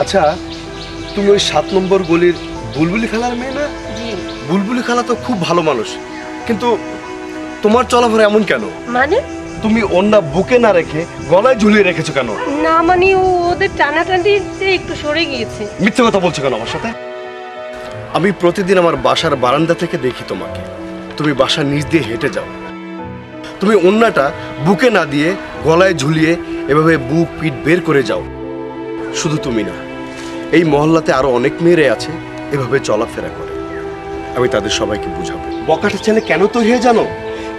আচ্ছা, তুমি ওই 7 নম্বর গলির বুলবুলি খালার মেয়ে না? জি। বুলবুলি খালা তো খুব ভালো মানুষ, কিন্তু তোমার চলাফেরা এমন কেন? মানে? তুমি ওন্না বুকে না রেখে গলায় ঝুলিয়ে রেখেছো কেন? না মানে ওদের টানাটানিতে একটু সরে গিয়েছে। মিথ্যে কথা বলছো কেন আমার সাথে? আমি প্রতিদিন আমার বাসার বারান্দা থেকে দেখি তোমাকে, তুমি বাসার নিচ দিয়ে হেঁটে যাও। তুমি ওন্নাটা বুকে না দিয়ে গলায় ঝুলিয়ে এভাবে বুক পিঠ বের করে যাও। শুধু তুমি না, এই মহল্লাতে আরো অনেক মেয়েরাই আছে এভাবে চলাফেরা করে। আমি তাদের সবাইকে বুঝাবো। বকাটা ছেলে কেন তৈরি হয়ে জানো?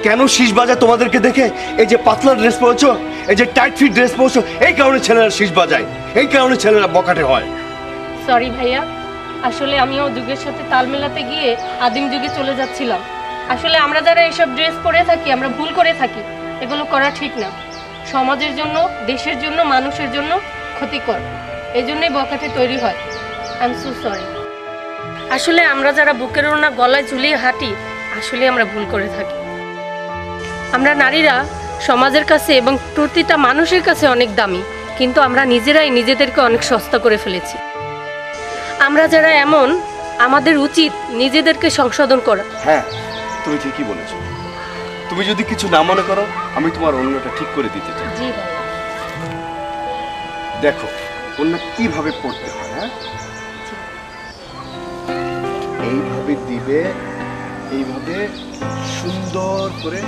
কেন শীষ বাজায় তোমাদেরকে দেখে? এই যে পাতলা ড্রেস পরেছো, এই যে টাইট ফিট ড্রেস পরেছো, এই কারণে ছেলেরা শীষ বাজায়, এই কারণে ছেলেরা বকাটে হয়। সরি ভাইয়া, আসলে আমিও যুগের সাথে তাল মেলাতে গিয়ে আদিম যুগে চলে যাচ্ছিলাম। আসলে আমরা যারা এসব ড্রেস পরে থাকি আমরা ভুল করে থাকি, এগুলো করা ঠিক না। সমাজের জন্য, দেশের জন্য, মানুষের জন্য ক্ষতিকর। এই জন্যই বকাটে তৈরি হয়। I am so sorry. আসলে আমরা যারা বুকের ওড়না গলায় ঝুলিয়ে হাঁটি, আসলে আমরা ভুল করে থাকি। আমরা নারীরা সমাজের কাছে এবং প্রতিটা মানুষের কাছে অনেক দামি, কিন্তু আমরা নিজেরাই নিজেদেরকে অনেক সস্তা করে ফেলেছি। আমরা যারা এমন, আমাদের উচিত নিজেদেরকে সংশোধন করা। হ্যাঁ, তুমি ঠিকই বলেছো। তুমি যদি কিছু না মনে করো, আমি তোমার অন্যটা ঠিক করে দিতে চাই। জি ভাইয়া। দেখো অন্য কিভাবে পড়তে হয়। হ্যাঁ, এইভাবে দিবে, এইভাবে সুন্দর করে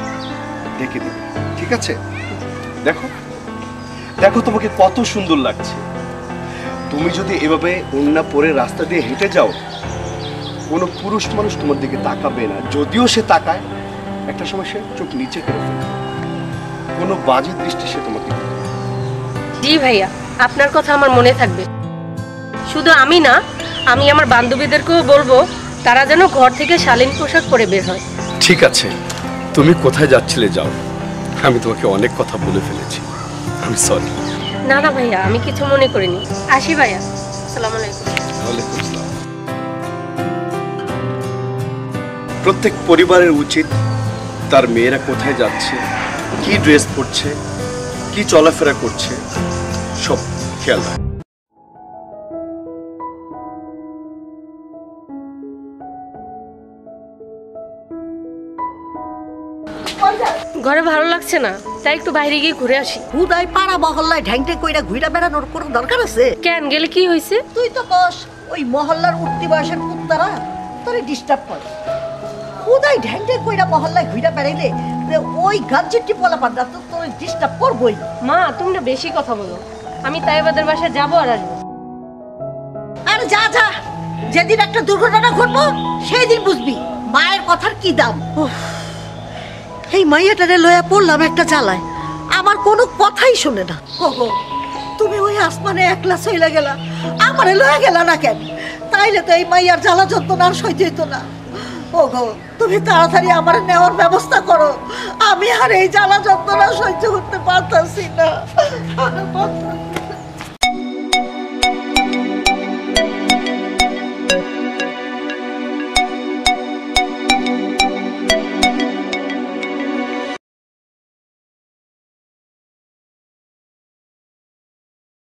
ঢেকে দিবে, ঠিক আছে? দেখো দেখো তোমাকে কত সুন্দর লাগছে। তুমি যদি এভাবে ওড়না পরে রাস্তা দিয়ে হেঁটে যাও, কোনো পুরুষ মানুষ তোমার দিকে তাকাবে না। যদিও সে তাকায়, একটা সময় সে চোখ নিচে করে ফেলবে, কোনো বাজে দৃষ্টি সে তোমাকে দিবে। জি ভাইয়া, আপনার কথা আমার মনে থাকবে। শুধু আমি না, আমি আমার বান্ধবীদেরকেও বলবো তারা যেন ঘর থেকে শালীন পোশাক পরে বের হয়। ঠিক আছে, তুমি কোথায় যাচ্ছিলে যাও, আমি তোমাকে অনেক কথা বলে ফেলেছি, আমি সরি। না না ভাইয়া, আমি কিছু মনে করিনি। আসি ভাইয়া, আসসালামু আলাইকুম। ওয়ালাইকুম আসসালাম। প্রত্যেক পরিবারের উচিত তার মেয়েরা কোথায় যাচ্ছে, কি ড্রেস পরছে, কি চলাফেরা করছে, সব খেয়াল রাখে। ঘরে ভালো লাগছে না, তাই একটু বাইরে গিয়ে ঘুরে আসি। হুদাই পাড়া মহল্লায় ঢ্যাংটে কইরা ঘুইরা বেড়ানোর কোনো দরকার আছে? কেন গেলে কি হয়েছে? তুই তো কস ওই মহল্লার উঠতি বয়সের কুত্তারা তোরে ডিস্টার্ব করে। হুদাই ঢ্যাংটে কইরা মহল্লায় ঘুইরা বেড়াইলে ওই গাজ্জিটি পোলা পান্ডা তো তোর ডিস্টার্ব করবই। মা, তুমি না বেশি কথা বলো। আমি তাইবাদের বাসায় যাবো আর আসবো। আরে যা যা, যেদিন একটা দুর্ঘটনা ঘটবো সেই দিন বুঝবি মায়ের কথার কি দাম। উফ, এই মাইয়াটারে লয়া পড়লাম একটা জ্বালায়, আমার কোনো কথাই শোনে না। ওগো, তুমি ওই আসমানে একলা চইলা গেলা, আমারে লয়া গেলা না কেন? তাইলে তো এই মাইয়ার জ্বালা যন্ত্রণা আর সহ্য হইতো না। ওগো, তুমি তাড়াতাড়ি আমার নেওয়ার ব্যবস্থা করো, আমি আর এই জ্বালা যন্ত্রণা সহ্য করতে পারতাছি না।